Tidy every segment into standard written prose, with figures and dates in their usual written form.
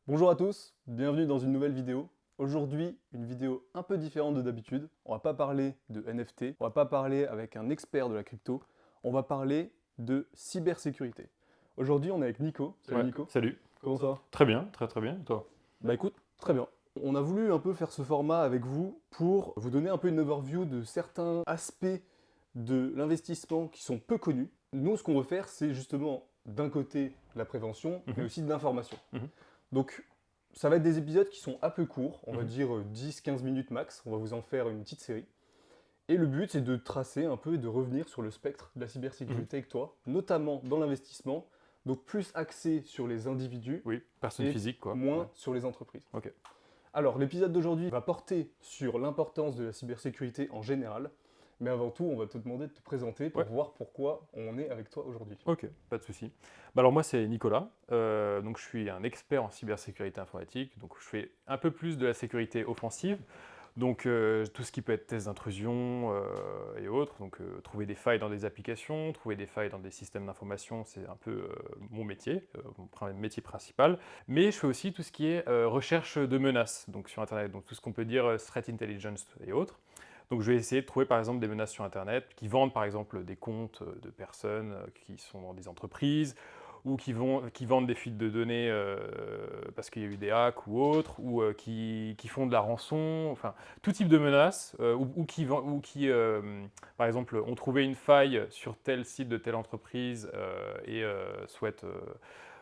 Bonjour à tous, bienvenue dans une nouvelle vidéo. Aujourd'hui, une vidéo un peu différente de d'habitude. On va pas parler de NFT, on va pas parler avec un expert de la crypto, on va parler de cybersécurité. Aujourd'hui, on est avec Nico. Salut Ouais, Nico. salut. Comment ça va? Très bien, très bien. Et toi? Bah écoute, très bien. On a voulu un peu faire ce format avec vous pour vous donner un peu une overview de certains aspects de l'investissement qui sont peu connus. Nous, ce qu'on veut faire, c'est justement d'un côté la prévention, mais Mhm, aussi de l'information. mhm, Donc, ça va être des épisodes qui sont un peu courts, on va mhm, dire 10-15 minutes max. On va vous en faire une petite série. Et le but, c'est de tracer un peu et de revenir sur le spectre de la mhm. cybersécurité avec toi, notamment dans l'investissement, donc plus axé sur les individus Oui, personne et physique, quoi. Ouais. moins sur les entreprises. Ok. Alors, l'épisode d'aujourd'hui va porter sur l'importance de la cybersécurité en général, mais avant tout, on va te demander de te présenter pour Ouais. voir pourquoi on est avec toi aujourd'hui. Ok, pas de souci. Bah alors moi c'est Nicolas. Donc je suis un expert en cybersécurité informatique. Donc je fais un peu plus de la sécurité offensive. Donc tout ce qui peut être test d'intrusion et autres. Donc trouver des failles dans des applications, trouver des failles dans des systèmes d'information, c'est un peu mon métier, mon métier principal. Mais je fais aussi tout ce qui est recherche de menaces, donc sur Internet. Donc tout ce qu'on peut dire threat intelligence et autres. Donc je vais essayer de trouver par exemple des menaces sur Internet qui vendent par exemple des comptes de personnes qui sont dans des entreprises ou qui vendent des fuites de données parce qu'il y a eu des hacks ou autres, ou qui font de la rançon, enfin tout type de menaces, par exemple, ont trouvé une faille sur tel site de telle entreprise et souhaitent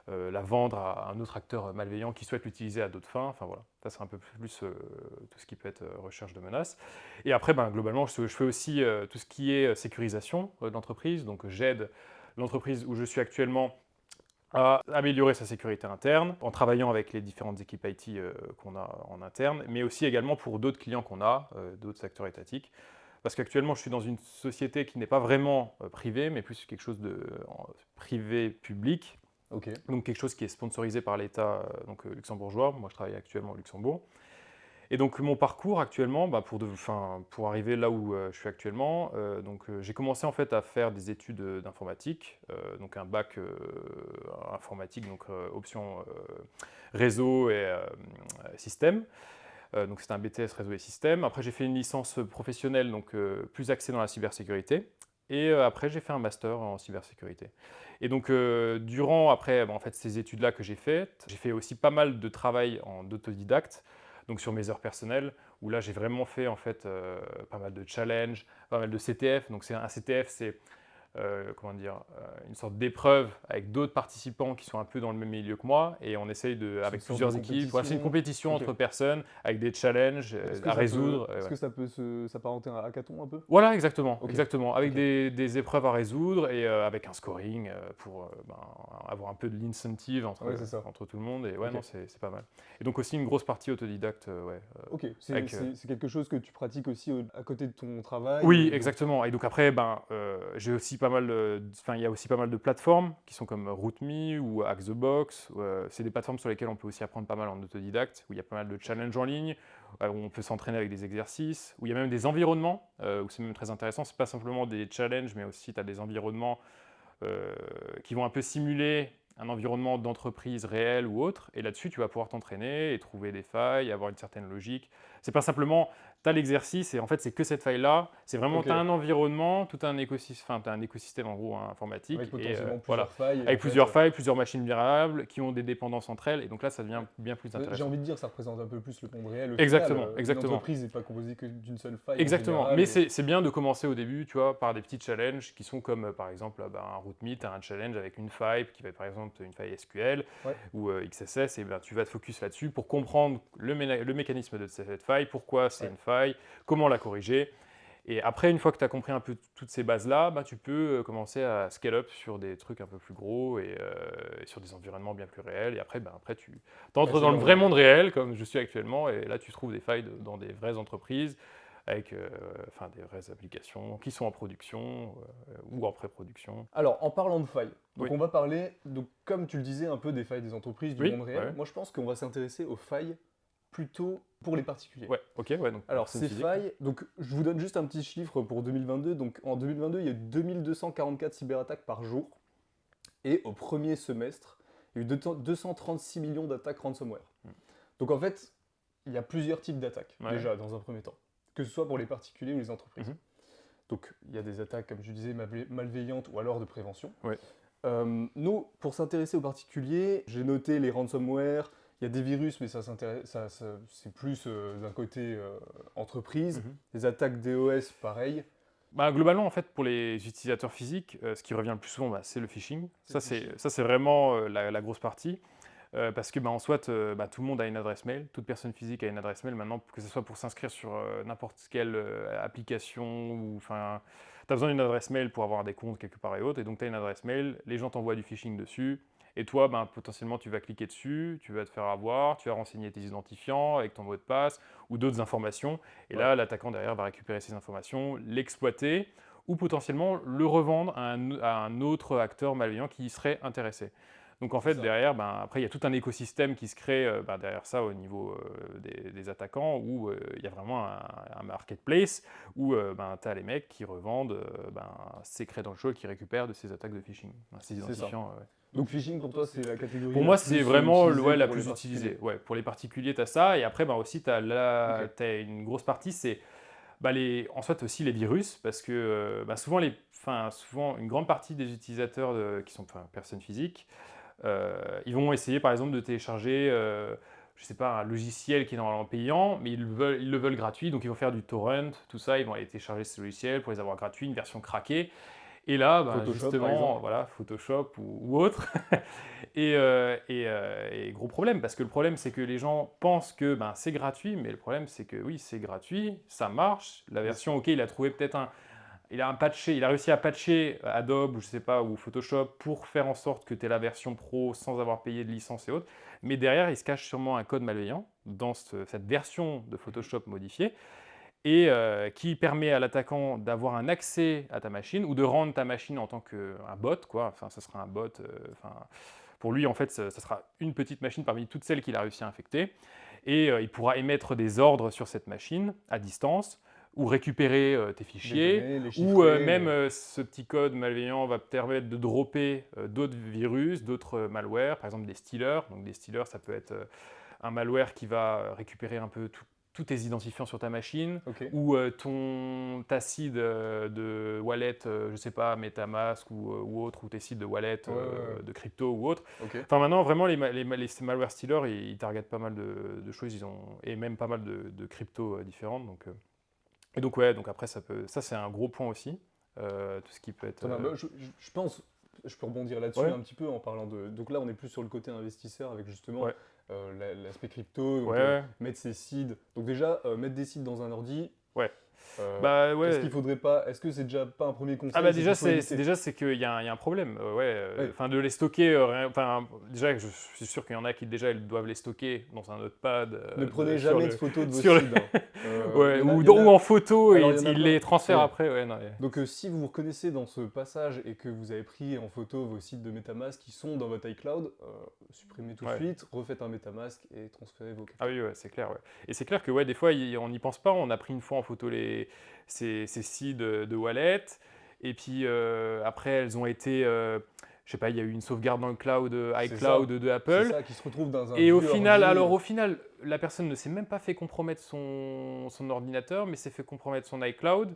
la vendre à un autre acteur malveillant qui souhaite l'utiliser à d'autres fins. Enfin voilà, ça c'est un peu plus tout ce qui peut être recherche de menaces. Et après, ben, globalement, je fais aussi tout ce qui est sécurisation de l'entreprise. Donc j'aide l'entreprise où je suis actuellement à améliorer sa sécurité interne en travaillant avec les différentes équipes IT qu'on a en interne, mais aussi également pour d'autres clients qu'on a, d'autres secteurs étatiques. Parce qu'actuellement, je suis dans une société qui n'est pas vraiment privée, mais plus quelque chose de privé-public, Ok. donc quelque chose qui est sponsorisé par l'État luxembourgeois. Moi, je travaille actuellement au Luxembourg. Et donc mon parcours actuellement, bah, pour arriver là où je suis actuellement, j'ai commencé en fait à faire des études d'informatique, donc un bac informatique, donc option réseau et système. Donc c'était un BTS réseau et système. Après j'ai fait une licence professionnelle, donc plus axée dans la cybersécurité. Et après j'ai fait un master en cybersécurité. Et donc durant après en fait, ces études-là que j'ai fait aussi pas mal de travail en autodidacte, donc sur mes heures personnelles, où là j'ai vraiment fait en fait pas mal de challenges, pas mal de CTF. Donc un CTF, c'est comment dire, une sorte d'épreuve avec d'autres participants qui sont un peu dans le même milieu que moi, et on essaye C'est une avec sorte de plusieurs équipes. Voilà, c'est une compétition. compétition Ok. entre personnes avec des challenges à résoudre. Est-ce Ouais. que ça peut s'apparenter à un hackathon un peu? Voilà, exactement, Ok, exactement, avec ok. des épreuves à résoudre et avec un scoring pour avoir un peu de l'incentive Ouais, c'est ça. entre tout le monde. Et ouais, Ok, non, c'est pas mal. Et donc aussi une grosse partie autodidacte, ouais, ok. avec C'est quelque chose que tu pratiques aussi à côté de ton travail oui, et donc. exactement. Et donc après, j'ai aussi pas mal, il y a aussi pas mal de plateformes qui sont comme RootMe ou Hack the Box. C'est des plateformes sur lesquelles on peut aussi apprendre pas mal en autodidacte, où il y a pas mal de challenges en ligne, où on peut s'entraîner avec des exercices, où il y a même des environnements, où c'est même très intéressant. C'est pas simplement des challenges, mais aussi tu as des environnements qui vont un peu simuler un environnement d'entreprise réel ou autre, et là-dessus, tu vas pouvoir t'entraîner et trouver des failles, avoir une certaine logique. C'est pas simplement, tu as l'exercice et en fait, c'est que cette faille-là. C'est vraiment, Ok. tu as un environnement, tout un écosystème, enfin, tu as un écosystème en gros Avec informatique, et potentiellement voilà, plusieurs failles et en avec fait. plusieurs failles, plusieurs machines vulnérables qui ont des dépendances entre elles, et donc là, ça devient Ouais. bien plus J'ai intéressant. envie de dire, ça représente un peu plus le monde réel au final. Exactement, Une exactement. entreprise n'est pas composée que d'une seule faille en Exactement, général. mais c'est bien de commencer au début, tu vois, par des petits challenges qui sont comme par exemple un RootMe, tu as un challenge avec une faille qui va être par exemple une faille SQL Ouais, ou XSS, et ben, tu vas te focus là-dessus pour comprendre le mécanisme de cette faille, pourquoi c'est ouais. une faille, comment la corriger. Et après, une fois que tu as compris un peu toutes ces bases-là, bah, tu peux commencer à scale up sur des trucs un peu plus gros et sur des environnements bien plus réels. Et après, après tu Ouais, entres c'est dans le genre. vrai monde réel, comme je suis actuellement, et là, tu trouves des failles dans des vraies entreprises avec des vraies applications qui sont en production ou en pré-production. Alors, en parlant de failles, donc Oui, on va parler, donc, comme tu le disais, un peu des failles des entreprises, du oui, monde réel. ouais, Moi, je pense qu'on va s'intéresser aux failles plutôt pour les particuliers. ouais, ok, ouais, donc Alors, personne ces physique. Ouais. failles, donc je vous donne juste un petit chiffre pour 2022. Donc, en 2022, il y a eu 2244 cyberattaques par jour. Et au premier semestre, il y a eu 236 millions d'attaques ransomware. Donc en fait, il y a plusieurs types d'attaques, déjà, dans un premier temps, que ce soit pour les particuliers ou les entreprises. Donc il y a des attaques, comme je disais, malveillantes ou alors de prévention. Nous, pour s'intéresser aux particuliers, j'ai noté les ransomware. Il y a des virus, mais c'est plus d'un côté entreprise. Les attaques DOS, pareil. Bah, globalement, en fait, pour les utilisateurs physiques, ce qui revient le plus souvent, c'est le phishing. Ça, c'est vraiment la grosse partie. Parce que en soit, tout le monde a une adresse mail, toute personne physique a une adresse mail maintenant, que ce soit pour s'inscrire sur n'importe quelle application, ou tu as besoin d'une adresse mail pour avoir des comptes quelque part et autres, et donc tu as une adresse mail, les gens t'envoient du phishing dessus, et toi, potentiellement, tu vas cliquer dessus, tu vas te faire avoir, tu vas renseigner tes identifiants avec ton mot de passe ou d'autres informations, et là, l'attaquant derrière va récupérer ces informations, l'exploiter, ou potentiellement le revendre à un autre acteur malveillant qui y serait intéressé. Donc en fait, derrière, après, il y a tout un écosystème qui se crée derrière ça au niveau des attaquants, où il y a vraiment un marketplace où tu as les mecs qui revendent ces credentials qu'ils récupèrent de ces attaques de phishing, ces identifiants. Donc phishing, pour toi, c'est la catégorie pour moi, c'est vraiment la pour plus utilisée. Ouais, pour les particuliers, tu as ça. Et après, aussi, tu as une grosse partie, c'est en soit aussi les virus, parce que souvent, une grande partie des utilisateurs qui sont personnes physiques, ils vont essayer par exemple de télécharger je sais pas, un logiciel qui est normalement payant, mais ils le veulent gratuit, donc ils vont faire du torrent, tout ça, ils vont aller télécharger ce logiciel pour les avoir gratuits, une version craquée. Et là, Photoshop, justement, voilà, Photoshop ou autre. et gros problème, parce que le problème, c'est que les gens pensent que c'est gratuit, mais le problème, c'est que oui, c'est gratuit, ça marche. La version, ok, il a trouvé peut-être il a réussi à patcher Adobe ou je sais pas, ou Photoshop pour faire en sorte que tu aies la version pro sans avoir payé de licence et autres. Mais derrière, il se cache sûrement un code malveillant dans cette version de Photoshop modifiée et qui permet à l'attaquant d'avoir un accès à ta machine ou de rendre ta machine en tant qu'un bot, quoi. Enfin, ça sera un bot. Pour lui, en fait, ça sera une petite machine parmi toutes celles qu'il a réussi à infecter. Et il pourra émettre des ordres sur cette machine à distance ou récupérer tes fichiers, ou même ce petit code malveillant va permettre de dropper d'autres virus, d'autres malwares, par exemple des stealers. Donc des stealers, ça peut être un malware qui va récupérer un peu tous tes identifiants sur ta machine, ou ta seed de wallet, je ne sais pas, MetaMask ou autre, ou tes seeds de wallet de crypto ou autre. Enfin maintenant, vraiment, les malware stealers, ils targetent pas mal de choses, et même pas mal de cryptos différentes. Et donc après, ça c'est un gros point aussi, tout ce qui peut être... Je pense, je peux rebondir là-dessus un petit peu en parlant de... Donc là, on est plus sur le côté investisseur avec justement l'aspect crypto, donc, mettre ses seeds. Donc déjà, mettre des seeds dans un ordi, est-ce qu'il faudrait pas... Est-ce que c'est déjà pas un premier conseil? Déjà, c'est qu'il y a un problème. Enfin, de les stocker... déjà, je suis sûr qu'il y en a qui déjà ils doivent les stocker dans un notepad. Ne prenez jamais de photos de vos seeds. Ou en photo, et ils les transfèrent après. Donc si vous vous reconnaissez dans ce passage et que vous avez pris en photo vos sites de MetaMask qui sont dans votre iCloud, supprimez tout de suite, refaites un MetaMask et transférez vos cryptos. Ah oui, c'est clair. Et c'est clair que des fois, on n'y pense pas. On a pris une fois en photo ces seeds de wallet, et puis après, elles ont été... je sais pas, il y a eu une sauvegarde dans le cloud, iCloud de Apple. C'est ça, qui se retrouve dans un... Et au final, la personne ne s'est même pas fait compromettre son ordinateur, mais s'est fait compromettre son iCloud.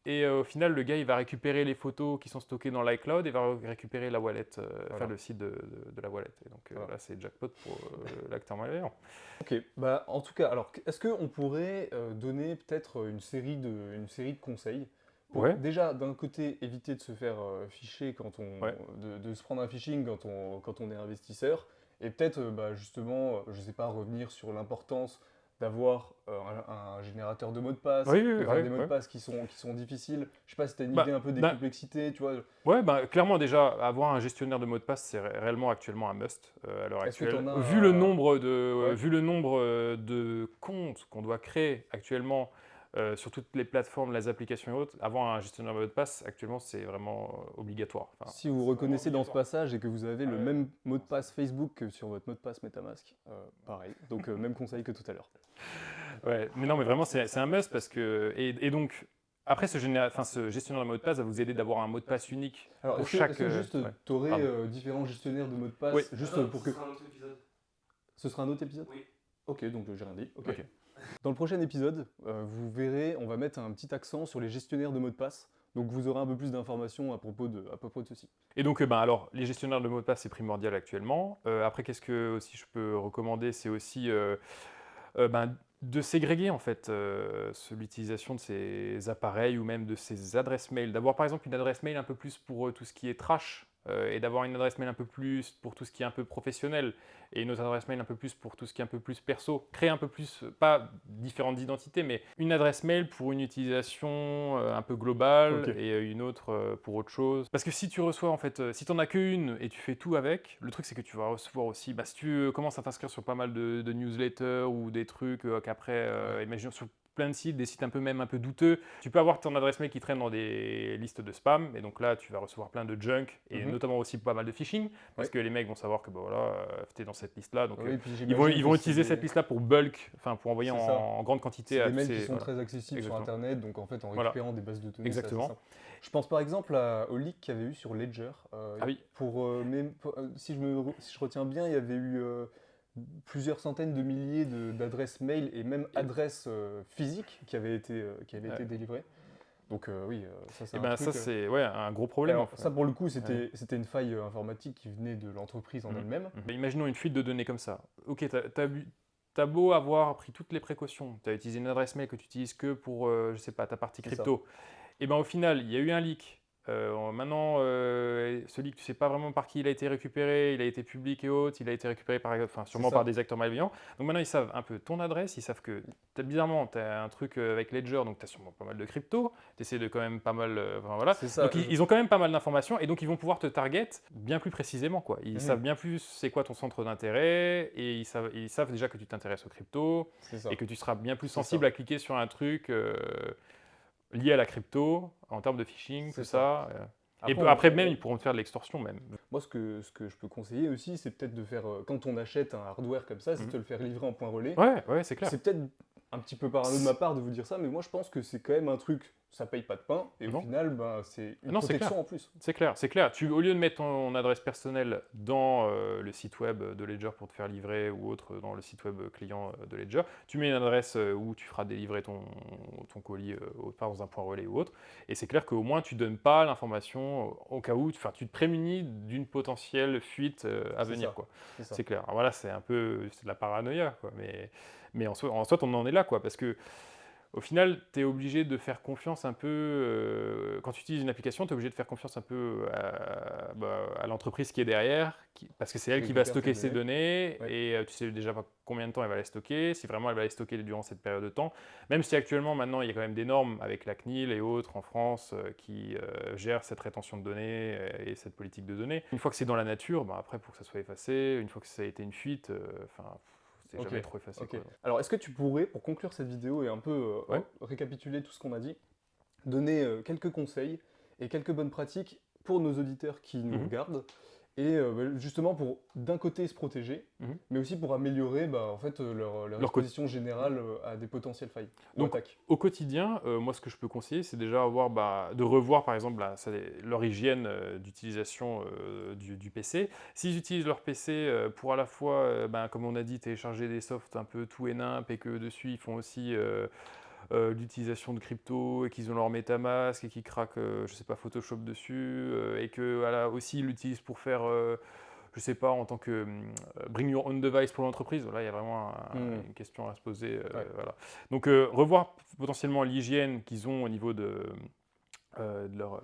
Et au final, le gars, il va récupérer les photos qui sont stockées dans l'iCloud et va récupérer la wallet, le site de la wallet. Et donc là, c'est jackpot pour l'acteur malveillant. Ok, en tout cas, alors, est-ce qu'on pourrait donner peut-être une série de conseils pour déjà, d'un côté, éviter de se faire ficher de se prendre un phishing quand on est investisseur, et peut-être justement, je sais pas, revenir sur l'importance d'avoir un générateur de mots de passe, des mots de passe qui sont difficiles. Je sais pas si tu as une idée un peu des complexités, tu vois. Ouais, clairement déjà, avoir un gestionnaire de mots de passe, c'est réellement actuellement un must à l'heure actuelle. Vu le nombre de comptes qu'on doit créer actuellement sur toutes les plateformes, les applications et autres, avoir un gestionnaire de mot de passe, actuellement, c'est vraiment obligatoire. Si vous reconnaissez dans ce passage et que vous avez le même mot de passe Facebook que sur votre mot de passe MetaMask, pareil. Donc, même conseil que tout à l'heure. Ouais, mais non, mais vraiment, c'est un must parce que... Et donc, Après, ce gestionnaire de mot de passe va vous aider d'avoir un mot de passe unique Alors, pour est-ce chaque. que juste Ouais. tu aurais Pardon. différents gestionnaires de mots de passe Oui. juste pour que. Ce sera un autre épisode. Ce sera un autre épisode? Oui. Ok, donc j'ai rien dit. Ok. Ok. Dans le prochain épisode, vous verrez, on va mettre un petit accent sur les gestionnaires de mots de passe. Donc vous aurez un peu plus d'informations à propos de ceci. Et donc, alors, les gestionnaires de mots de passe, c'est primordial actuellement. Après, qu'est-ce que aussi je peux recommander? C'est aussi de ségréguer en fait l'utilisation de ces appareils ou même de ces adresses mail. D'avoir par exemple une adresse mail un peu plus pour tout ce qui est trash et d'avoir une adresse mail un peu plus pour tout ce qui est un peu professionnel et une autre adresse mail un peu plus pour tout ce qui est un peu plus perso. Créer un peu plus, pas différentes identités, mais une adresse mail pour une utilisation un peu globale Ok. et une autre pour autre chose. Parce que si tu reçois en fait, si tu n'en as qu'une et tu fais tout avec, le truc c'est que tu vas recevoir aussi, si tu commences à t'inscrire sur pas mal de newsletters ou des trucs qu'après, imaginons sur plein de sites, des sites même un peu douteux, tu peux avoir ton adresse mail qui traîne dans des listes de spam, et donc là tu vas recevoir plein de junk, et notamment aussi pas mal de phishing, parce que les mecs vont savoir que tu es dans cette liste-là, donc Oui, puis ils vont j'imagine que utiliser c'est cette liste-là pour bulk, enfin pour envoyer C'est ça. en grande quantité c'est à des mails tous qui ces- sont voilà. très accessibles sur Exactement. Internet, donc en fait en Voilà. récupérant des bases de données. Exactement. C'est assez simple. Je pense par exemple au leak qu'il y avait eu sur Ledger. Ah oui. Si je retiens bien, il y avait eu plusieurs centaines de milliers d'adresses mail et même adresses physiques qui avaient été délivrées. Donc oui, ça c'est Et un truc. ça c'est un gros problème. Alors, en fait. ça pour le coup, c'était une faille informatique qui venait de l'entreprise en Mhm. elle-même. Imaginons une fuite de données comme ça. Ok, t'as beau avoir pris toutes les précautions, tu as utilisé une adresse mail que tu utilises que pour, je sais pas, ta partie C'est ça. crypto. Et au final, il y a eu un leak. Maintenant, ce leak, tu sais pas vraiment par qui il a été récupéré, il a été public et autres, il a été récupéré sûrement ça. par des acteurs malveillants. Donc maintenant, ils savent un peu ton adresse, ils savent que bizarrement, tu as un truc avec Ledger, donc tu as sûrement pas mal de crypto, tu essaies de quand même pas mal. Voilà. C'est ça. Donc ils ont quand même pas mal d'informations et donc ils vont pouvoir te target bien plus précisément. Quoi. Ils savent bien plus c'est quoi ton centre d'intérêt et ils savent déjà que tu t'intéresses aux crypto C'est ça. et que tu seras bien plus C'est sensible ça. à cliquer sur un truc lié à la crypto en termes de phishing, C'est tout ça. Et Après, après même, ils pourront te faire de l'extorsion même. Moi, ce que je peux conseiller aussi, c'est peut-être de faire, quand on achète un hardware comme ça, c'est de te le faire livrer en point relais. Ouais, c'est clair. C'est peut-être un petit peu parano de ma part de vous dire ça, mais moi je pense que c'est quand même un truc, ça paye pas de pain, et au Non. final, c'est une Non, c'est protection en plus. C'est clair. Au lieu de mettre ton adresse personnelle dans le site web de Ledger pour te faire livrer ou autre dans le site web client de Ledger, tu mets une adresse où tu feras délivrer ton colis autre part dans un point relais ou autre. Et c'est clair qu'au moins tu donnes pas l'information au cas où, tu te prémunis d'une potentielle fuite à C'est venir. ça. Quoi. C'est ça. C'est clair. Alors voilà, c'est de la paranoïa. Quoi. Mais en soi, on en est là. Quoi, parce que au final, tu es obligé de faire confiance un peu, quand tu utilises une application, tu es obligé de faire confiance un peu à l'entreprise qui est derrière, parce que c'est elle qui va stocker ces données, Ouais. et tu sais déjà pas combien de temps elle va les stocker, si vraiment elle va les stocker durant cette période de temps, même si actuellement, maintenant, il y a quand même des normes avec la CNIL et autres en France qui gèrent cette rétention de données et cette politique de données. Une fois que c'est dans la nature, après, pour que ça soit effacé, une fois que ça a été une fuite, c'est jamais trop effacé. Ok. Quoi. Alors, est-ce que tu pourrais, pour conclure cette vidéo et un peu Ouais. récapituler tout ce qu'on a dit, donner quelques conseils et quelques bonnes pratiques pour nos auditeurs qui nous regardent, et justement pour d'un côté se protéger, mais aussi pour améliorer en fait, leur exposition générale à des potentielles failles ou Donc, attaques. au quotidien, moi, ce que je peux conseiller, c'est déjà de revoir, par exemple, leur hygiène d'utilisation du PC. S'ils utilisent leur PC pour à la fois, comme on a dit, télécharger des softs un peu tout et nimp, et que dessus, ils font aussi l'utilisation de crypto, et qu'ils ont leur MetaMask, et qu'ils craquent, je sais pas, Photoshop dessus, et que aussi, ils l'utilisent pour faire... je sais pas, en tant que bring your own device pour l'entreprise, là il y a vraiment une question à se poser. Voilà. Donc revoir potentiellement l'hygiène qu'ils ont au niveau de leur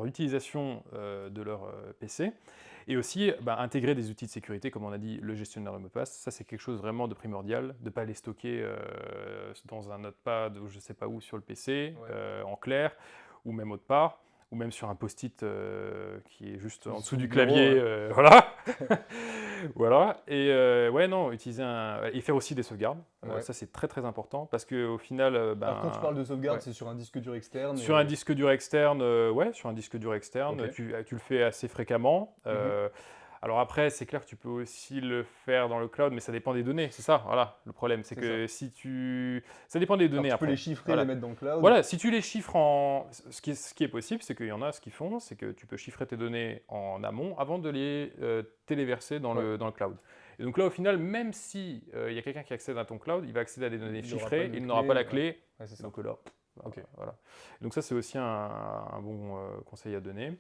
utilisation de leur PC, et aussi intégrer des outils de sécurité, comme on a dit, le gestionnaire de mots de passe. Ça, c'est quelque chose vraiment de primordial, de ne pas les stocker dans un notepad ou je ne sais pas où sur le PC, en clair, ou même autre part, ou même sur un post-it qui est juste en dessous du clavier. Voilà. Voilà. Et utiliser et faire aussi des sauvegardes. Ça, c'est très très important, parce qu'au final... Alors, quand tu parles de sauvegarde, c'est sur un disque dur externe? Sur un disque dur externe, sur un disque dur externe, Ok. tu le fais assez fréquemment. Alors après, c'est clair que tu peux aussi le faire dans le cloud, mais ça dépend des données, c'est ça, voilà, le problème. C'est C'est que si tu... Ça dépend des Alors, données tu peux les après. chiffrer et les Voilà. mettre dans le cloud. Voilà, si tu les chiffres en... Ce qui est possible, c'est qu'il y en a, ce qu'ils font, c'est que tu peux chiffrer tes données en amont avant de les téléverser dans Ouais. dans le cloud. Et donc là, au final, même si il y a quelqu'un qui accède à ton cloud, il va accéder à des données Il n'aura chiffrées, pas de il n'aura clé, pas la ouais. clé. Ouais, c'est ça. Donc là, bah, Ok. voilà. Donc ça, c'est aussi un bon conseil à donner.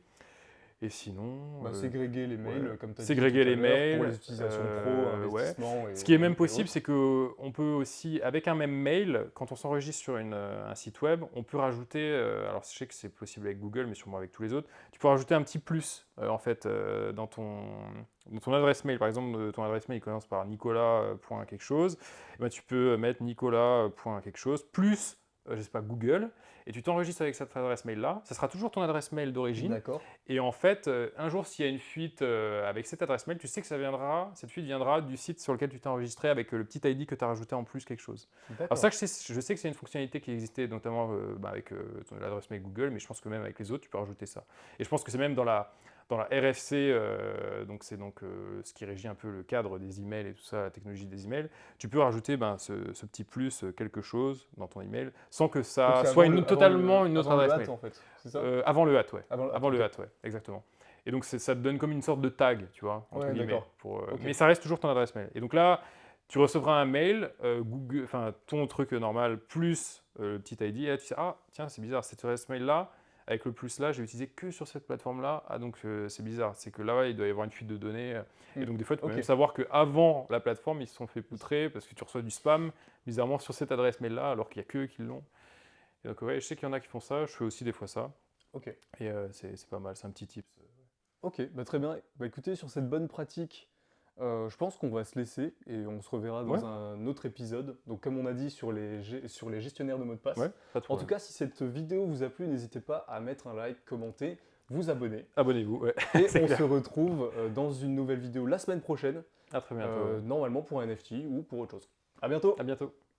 Et sinon, Ségréguer les mails, ouais. comme tu as dit Ségréguer tout à les l'heure, pour mails, les utilisations pro, ouais. investissement Ce qui est même et possible, autres. c'est qu'on peut aussi, avec un même mail, quand on s'enregistre sur un site web, on peut rajouter, alors je sais que c'est possible avec Google, mais sûrement avec tous les autres, tu peux rajouter un petit plus, en fait, dans ton adresse mail. Par exemple, ton adresse mail commence par nicolas. Quelque chose, et ben, tu peux mettre nicolas. Quelque chose, plus, je sais pas, Google, et tu t'enregistres avec cette adresse mail-là. Ça sera toujours ton adresse mail d'origine. D'accord. Et en fait, un jour, s'il y a une fuite avec cette adresse mail, tu sais que cette fuite viendra du site sur lequel tu t'es enregistré avec le petit ID que tu as rajouté en plus quelque chose. Alors D'accord. ça, je sais que c'est une fonctionnalité qui existait notamment avec l'adresse mail Google, mais je pense que même avec les autres, tu peux rajouter ça. Et je pense que c'est même dans la RFC, donc c'est ce qui régit un peu le cadre des emails et tout ça, la technologie des emails, tu peux rajouter ce petit plus quelque chose dans ton email sans que Donc, ça c'est soit avant totalement une autre avant le adresse at, mail. en fait, c'est ça? Avant le at, ouais. Avant Avant le ok. at, ouais, exactement. Et donc ça te donne comme une sorte de tag, tu vois, entre Ouais, guillemets. d'accord. Ok. Mais ça reste toujours ton adresse mail. Et donc là, tu recevras un mail, Google, enfin ton truc normal, plus le petit ID, et là tu sais, ah tiens, c'est bizarre, cette adresse mail-là, avec le plus là, j'ai utilisé que sur cette plateforme-là, ah donc c'est bizarre, c'est que là, ouais, il doit y avoir une fuite de données. Et donc des fois, tu peux Ok. même savoir qu'avant la plateforme, ils se sont fait poutrer parce que tu reçois du spam, bizarrement, sur cette adresse mail-là, alors qu'il n'y a qu'eux qui l'ont. Et donc ouais, je sais qu'il y en a qui font ça, je fais aussi des fois ça. Ok. Et c'est pas mal, c'est un petit tip. Ok, très bien. Écoutez, sur cette bonne pratique, je pense qu'on va se laisser et on se reverra dans Ouais. un autre épisode. Donc, comme on a dit sur sur les gestionnaires de mots de passe. Ouais, pas de En tout problème. cas, si cette vidéo vous a plu, n'hésitez pas à mettre un like, commenter, vous abonner. Abonnez-vous, ouais. Et C'est on clair. se retrouve dans une nouvelle vidéo la semaine prochaine, À très bientôt. normalement pour un NFT ou pour autre chose. À bientôt! À bientôt.